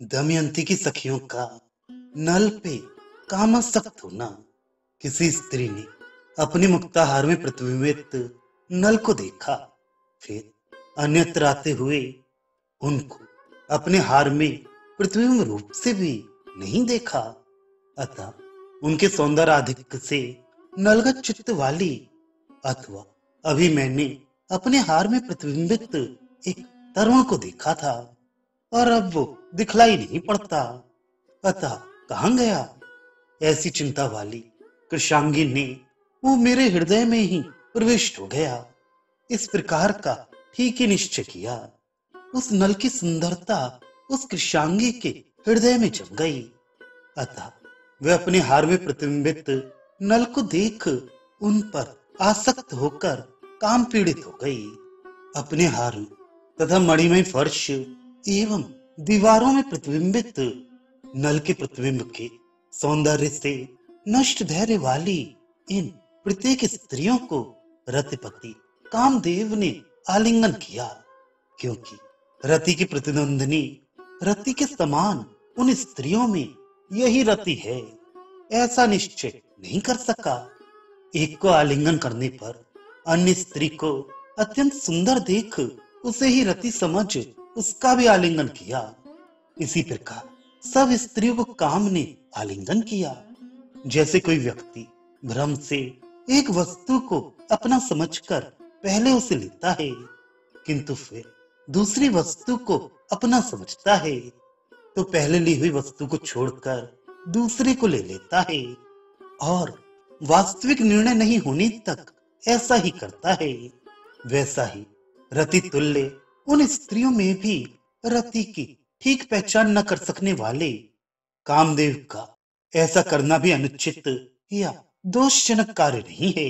दमयंती की सखियों का नल पे कामासक्त होना। किसी स्त्री ने अपने मुक्ताहार में प्रतिबिंबित नल को देखा, फिर अन्यत्र आते हुए उनको अपने हार में प्रतिबिंब रूप से भी नहीं देखा। अतः उनके सौंदर्याधिक्य से नलगत चित्त वाली, अथवा अभी मैंने अपने हार में प्रतिबिंबित एक तरुण को देखा था और अब वो दिखलाई नहीं पड़ता, अतः कहाँ गया। ऐसी चिंता वाली कृशांगी ने वो मेरे हृदय में ही प्रविष्ट हो गया। इस प्रकार का ठीक ही निश्चय किया। उस नल की सुंदरता उस कृशांगी के हृदय में जम गई। अतः वह अपने हार में प्रतिबिंबित नल को देख उन पर आसक्त होकर काम पीड़ित हो गई। अपने हार तथा मणिमय फर्श एवं दीवारों में प्रतिबिंबित नल के प्रतिबिंब के सौंदर्य से नष्ट धैर्य वाली इन प्रत्येक स्त्रियों को रतिपति कामदेव ने आलिंगन किया, क्योंकि रति की प्रतिद्वंदिनी रति के समान उन स्त्रियों में यही रति है, ऐसा निश्चय नहीं कर सका। एक को आलिंगन करने पर अन्य स्त्री को अत्यंत सुंदर देख उसे ही रति समझ उसका भी आलिंगन किया। इसी प्रकार सब स्त्रियों को काम ने आलिंगन किया। जैसे कोई व्यक्ति भ्रम से एक वस्तु को अपना समझकर पहले उसे लेता है, किंतु फिर दूसरी वस्तु को अपना समझता है, तो पहले ली हुई वस्तु को छोड़कर दूसरे को ले लेता है और वास्तविक निर्णय नहीं होने तक ऐसा ही करता है। वैसा ही रति तुल्य उन स्त्रियों में भी रति की ठीक पहचान न कर सकने वाले कामदेव का ऐसा करना भी अनुचित या दोषजनक कार्य नहीं है।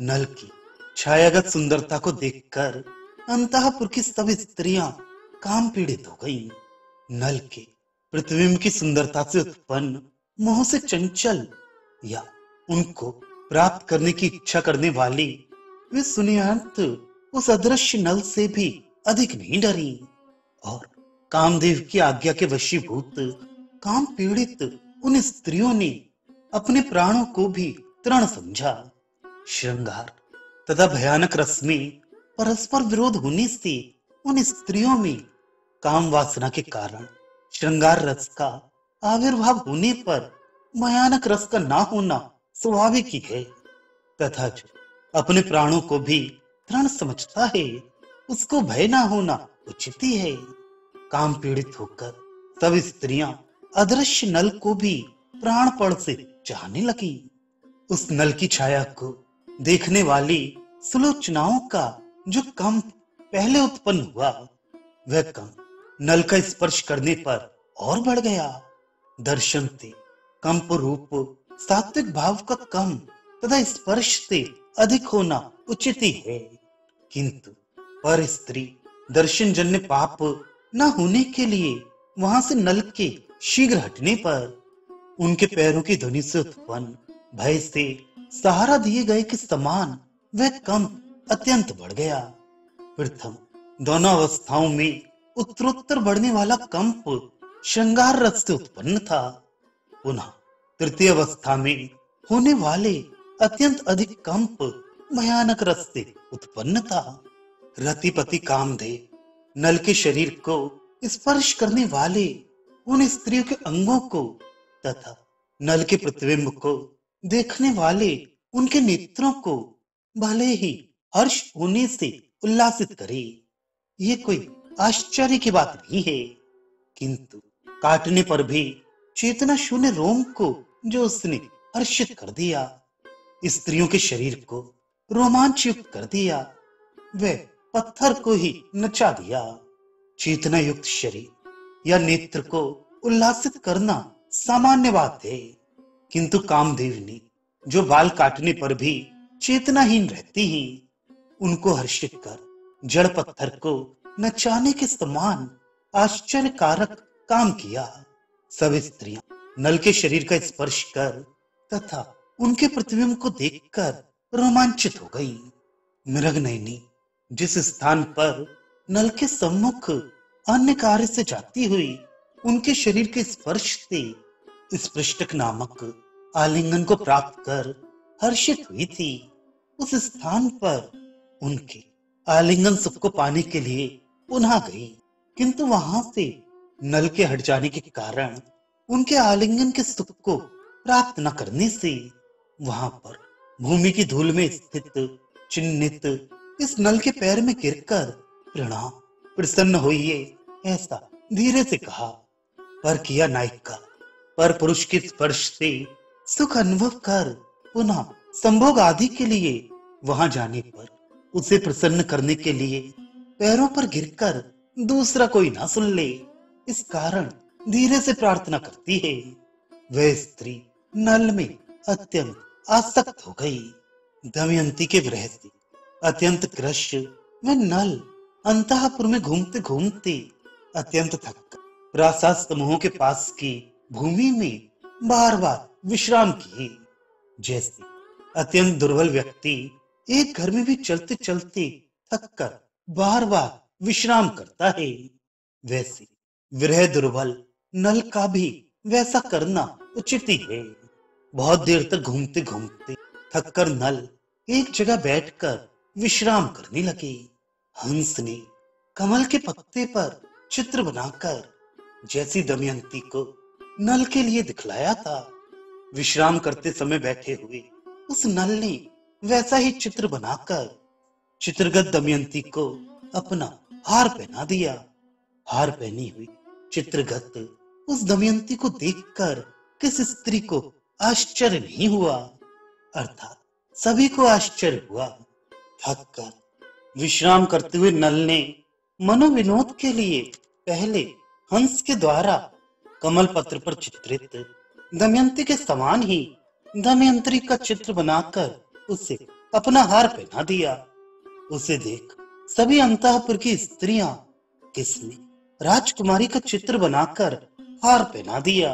नल की छायागत सुंदरता को देखकर अंतःपुर की सब स्त्रियां काम पीड़ित हो गईं। नल के प्रतिबिंब की सुंदरता से उत्पन्न मोह से चंचल या उनको प्राप्त करने की इच्छा करने वाली वे सुनियंत उस अदृश्य नल से भी अधिक नहीं डरी और कामदेव की आज्ञा के वशीभूत काम पीड़ित उन स्त्रियों ने अपने प्राणों को भी तृण समझा। श्रृंगार तथा भयानक रस में परस्पर विरोध होने से उन स्त्रियों में काम वासना के कारण श्रृंगार रस का आविर्भाव होने पर भयानक रस का ना होना स्वाभाविक ही है, तथा जो अपने प्राणों को भी तृण समझता है उसको भय ना होना उचित ही है। काम पीड़ित होकर सब स्त्रियां अदृश्य नल को भी प्राणपण से चाहने लगी। उस नल की छाया को देखने वाली सुलोचनाओं का जो कंप पहले उत्पन्न हुआ, वह कंप नल का स्पर्श करने पर और बढ़ गया। दर्शन से कंप रूप सात्विक भाव का कम तथा स्पर्श से अधिक होना उचित ही है, किंतु पर स्त्री दर्शन जन्य पाप न होने के लिए वहां से नल के शीघ्र हटने पर उनके पैरों की ध्वनि से उत्पन्न भय से सहारा दिए गए के समान वह कंप अत्यंत बढ़ गया। प्रथम दोनों अवस्थाओं में उत्तरोत्तर बढ़ने वाला कंप श्रृंगार रस से उत्पन्न था। पुनः तृतीय अवस्था में होने वाले अत्यंत अधिक कंप भयानक रस से उत्पन्न था। रतिपति कामदेव नल के शरीर को स्पर्श करने वाले उन स्त्रियों के अंगों को तथा नल के प्रतिबिंब को देखने वाले उनके नेत्रों को भले ही हर्ष होने से उल्लासित करे, ये कोई आश्चर्य की बात नहीं है, किंतु काटने पर भी चेतना शून्य रोम को जो उसने हर्षित कर दिया, स्त्रियों के शरीर को रोमांच युक्त कर दिया, वह पत्थर को ही नचा दिया। चेतना युक्त शरीर या नेत्र को उल्लासित करना सामान्य बात है, किंतु कामदेव ने जो बाल काटने पर भी चेतनाहीन रहती ही उनको हर्षित कर जड़ पत्थर को नचाने के समान आश्चर्यकारक काम किया। सब स्त्रियां नल के शरीर का स्पर्श कर तथा उनके प्रतिबिंब को देखकर रोमांचित हो गई। मृगनयनी जिस स्थान पर नल के सम्मुख अन्य कार्य से जाती हुई उनके शरीर के स्पर्श से स्पृष्टक नामक आलिंगन को प्राप्त कर हर्षित हुई थी। उस स्थान पर उनके आलिंगन सुख को पाने के लिए पुनः गई, किंतु वहां से नल के हट जाने के कारण उनके आलिंगन के सुख को प्राप्त न करने से वहां पर भूमि की धूल में स्थित चिन्हित इस नल के पैर में गिरकर प्रणाम, प्रसन्न होइए, ऐसा धीरे से कहा। पर किया नायिका पर पुरुष के स्पर्श से सुख अनुभव कर पुनः संभोग आदि के लिए वहां जाने पर उसे प्रसन्न करने के लिए पैरों पर गिरकर दूसरा कोई ना सुन ले, इस कारण धीरे से प्रार्थना करती है। वह स्त्री नल में अत्यंत आसक्त हो गई। दमयंती के विरह से अत्यंत क्रश वह नल अंतःपुर में घूमते घूमते अत्यंत थक प्रासाद समूहों के पास की भूमि में बार बार विश्राम किए। जैसे अत्यंत दुर्बल व्यक्ति एक घर में भी चलते चलते थक कर बार बार विश्राम करता है, वैसे विरह दुर्बल नल का भी वैसा करना उचित ही है। बहुत देर तक घूमते घूमते थककर नल एक जगह बैठकर विश्राम करने लगे। हंस ने कमल के पत्ते पर चित्र बनाकर जैसी दमयंती को नल के लिए दिखलाया था, विश्राम करते समय बैठे हुए उस नल ने वैसा ही चित्र बनाकर चित्रगत दमयंती को अपना हार पहना दिया। हार पहनी हुई चित्रगत उस दमयंती को देखकर किस स्त्री को आश्चर्य नहीं हुआ, अर्थात सभी को आश्चर्य हुआ। थक कर विश्राम करते हुए नल ने मनोविनोद के लिए पहले हंस के द्वारा कमल पत्र पर चित्रित दमयंती के समान ही दमयंती का चित्र बनाकर उसे अपना हार पहना दिया। उसे देख सभी अंतःपुर की स्त्रियां किसने राजकुमारी का चित्र बनाकर हार पहना दिया,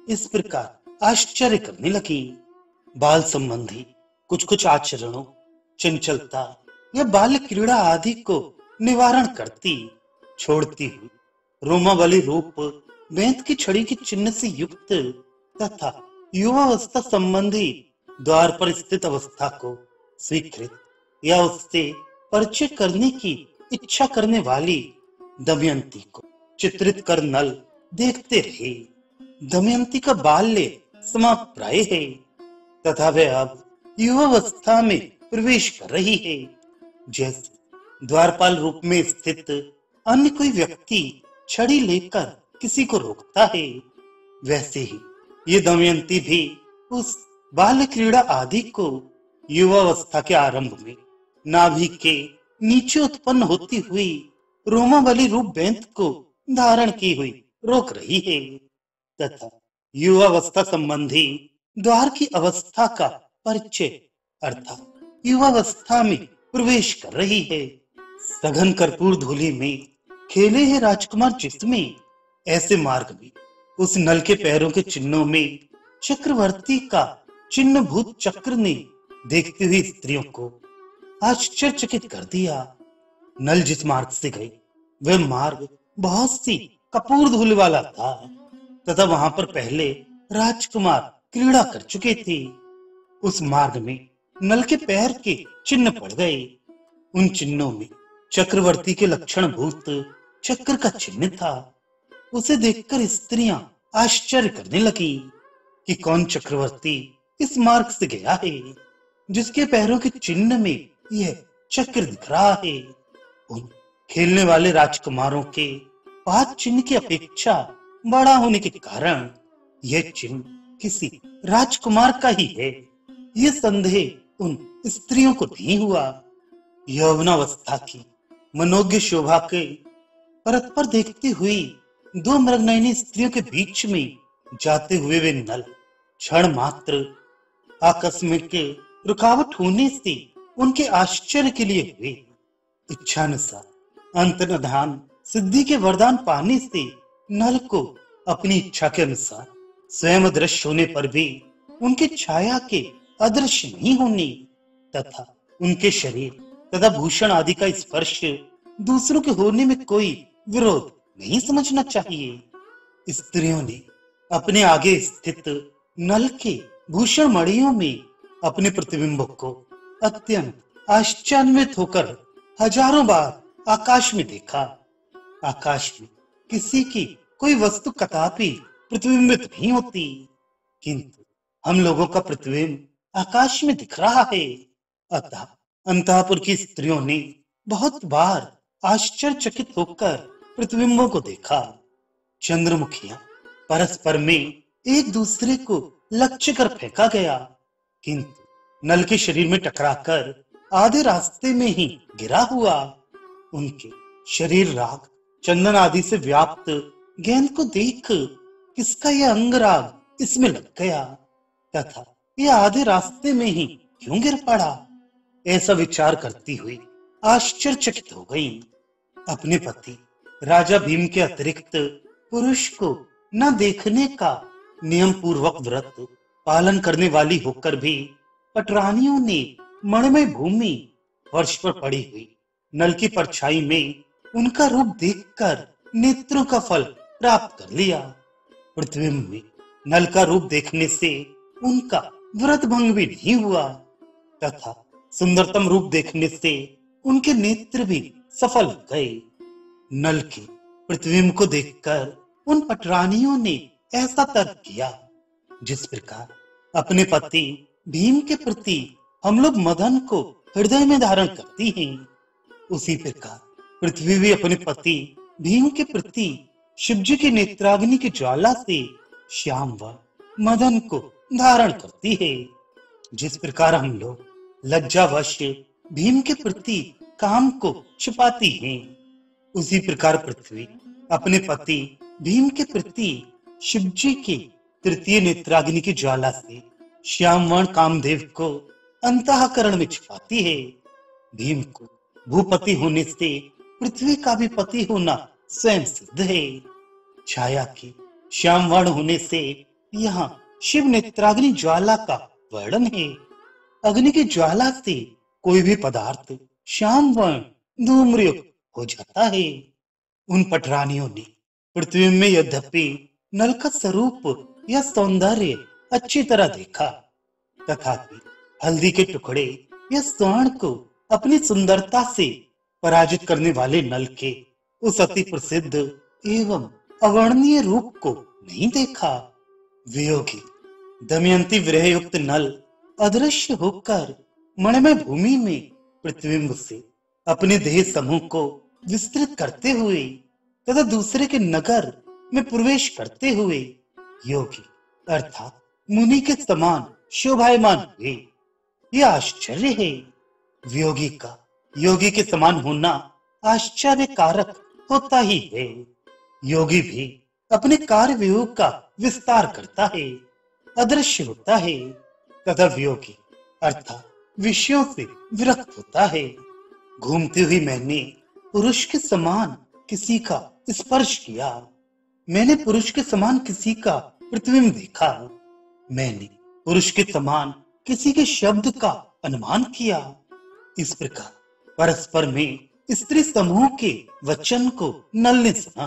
इस प्रकार आश्चर्य करने लगी। बाल संबंधी कुछ कुछ आचरणों, चंचलता या बाल क्रीड़ा आदि को निवारण करती छोड़ती हुई रोमावली रूप बेंत की छड़ी की चिन्ह से युक्त तथा युवावस्था संबंधी द्वार पर स्थित अवस्था को स्वीकृत या उससे परिचय करने की इच्छा करने वाली दमयंती को चित्रित कर नल देखते रहे। दमयंती का बाल्य समाप्त प्राय है तथा वह अब युवावस्था में प्रवेश कर रही है। जैसे द्वारपाल रूप में स्थित अन्य कोई व्यक्ति छड़ी लेकर किसी को रोकता है, वैसे ही ये दमयंती भी उस बाल क्रीड़ा आदि को युवावस्था के आरंभ में नाभि के नीचे उत्पन्न होती हुई रोमावली रूप बेंत को धारण की हुई रोक रही है तथा युवावस्था संबंधी द्वार की अवस्था का परिचय अर्थात युवावस्था में प्रवेश कर रही है। सघन कर्पूर धूलि में खेले हैं राजकुमार जिसमें ऐसे मार्ग में उस नल के पैरों के चिन्हों में चक्रवर्ती का चिन्ह भूत चक्र ने देखती हुई स्त्रियों को आश्चर्यचकित कर दिया। नल जिस मार्ग से गए वह मार्ग बहुत सी कपूर धूल वाला था तथा वहां पर पहले राजकुमार क्रीड़ा कर चुके थे। उस मार्ग में नल के पैर के चिन्ह पड़ गए। उन चिन्हों में चक्रवर्ती के लक्षण भूत चक्र का चिन्ह था। उसे देखकर स्त्रियां आश्चर्य करने लगी कि कौन चक्रवर्ती इस मार्ग से गया है जिसके पैरों के चिन्ह में यह चक्र दिख रहा है। उन खेलने वाले राजकुमारों के पाद चिन्ह की अपेक्षा बड़ा होने के कारण यह चिन्ह किसी राजकुमार का ही है, यह संदेह उन स्त्रियों को नहीं हुआ। यौवनावस्था की मनोज्ञ शोभा के परस्पर देखती हुई दो मृगनयनी स्त्रियों के बीच में जाते हुए वे नल क्षण मात्र आकस्मिक रुकावट होने से उनके आश्चर्य के लिए हुए। इच्छानुसार अंतर्धान सिद्धि के वरदान पाने से नल को अपनी इच्छा के अनुसार स्वयं अदृश्य होने पर भी उनके छाया के अदृश्य नहीं होने तथा उनके शरीर तथा भूषण आदि का स्पर्श दूसरों के होने में कोई विरोध नहीं समझना चाहिए। स्त्रियों ने अपने आगे स्थित नल के भूषण मणियों में अपने प्रतिबिंब को अत्यंत आश्चर्यचकित होकर हजारों बार आकाश में देखा। आकाश में किसी की कोई वस्तु कदापि प्रतिबिंबित नहीं होती, किंतु हम लोगों का प्रतिबिंब आकाश में दिख रहा है। अतः अंतःपुर की स्त्रियों ने बहुत बार आश्चर्यचकित होकर प्रतिबिंबों को देखा। चंद्रमुखियां परस्पर में एक दूसरे को लक्ष्य कर फेंका गया, किंतु नल के शरीर में टकराकर आधे रास्ते में ही गिरा हुआ। उनके शरीर राग चंदन आदि से व्याप्त गेंद को देख किसका यह अंग राग इसमें लग गया तथा यह आधे रास्ते में ही क्यों गिर पड़ा, ऐसा विचार करती हुई आश्चर्यचकित हो गई। अपने पति राजा भीम के अतिरिक्त पुरुष को न देखने का नियम पूर्वक व्रत पालन करने वाली होकर भी पटरानियों ने मणिमय भूमि फर्श पर पड़ी हुई नल की परछाई में उनका रूप देखकर नेत्रों का फल प्राप्त कर लिया। प्रतिबिंब में नल का रूप देखने से उनका व्रत भंग भी नहीं हुआ तथा सुंदरतम रूप देखने से उनके नेत्र भी सफल हो गए। नल के प्रतिबिंब को देखकर उन पटरानियों ने ऐसा तर्क किया, जिस प्रकार अपने पति भीम के प्रति हम लोग मदन को हृदय में धारण करती हैं, उसी प्रकार पृथ्वी भी अपने पति भीम के प्रति शिवजी की नेत्राग्नि की ज्वाला से श्याम व मदन को धारण करती है। जिस प्रकार हम लोग लज्जावश भीम के प्रति काम को छुपाती हैं, उसी प्रकार पृथ्वी अपने पति भीम के प्रति शिवजी के तृतीय नेत्राग्नि की ज्वाला से श्यामवर्ण कामदेव को अंतःकरण में छुपाती है। भीम को भूपति होने से पृथ्वी का भी पति होना स्वयं सिद्ध है। छाया की श्यामवर्ण होने से यहाँ शिव नेत्राग्नि ज्वाला का वर्णन है। अग्नि की ज्वाला से कोई भी पदार्थ श्यामवर्ण धूम्रयुक्त हो जाता है। उन पटरानियों ने पृथ्वी में यद्यपि नल का स्वरूप या सौंदर्य अच्छी तरह देखा, तथापि हल्दी के टुकड़े या स्वर्ण को अपनी सुंदरता से पराजित करने वाले नल के उस अति प्रसिद्ध एवं अवर्णनीय रूप को नहीं देखा। वियोगी दमयंती विरह युक्त नल अदृश्य होकर मणिमय भूमि में प्रतिबिंब से अपने देह समूह को विस्तृत करते हुए तथा दूसरे के नगर में प्रवेश करते हुए योगी अर्थात मुनि के समान शोभायमान हुए। यह आश्चर्य है। वियोगी का योगी के समान होना आश्चर्य कारक होता ही है। योगी भी अपने कार्य वियोग का विस्तार करता है, अदृश्य होता है तथा वियोगी अर्थात विषयों से विरक्त होता है। घूमती हुई मैंने पुरुष के समान किसी का स्पर्श किया, मैंने पुरुष के समान किसी का प्रतिबिंब देखा, मैंने पुरुष के समान किसी के शब्द का अनुमान किया। इस प्रकार परस्पर में स्त्री समूह के वचन को नल ने सुना।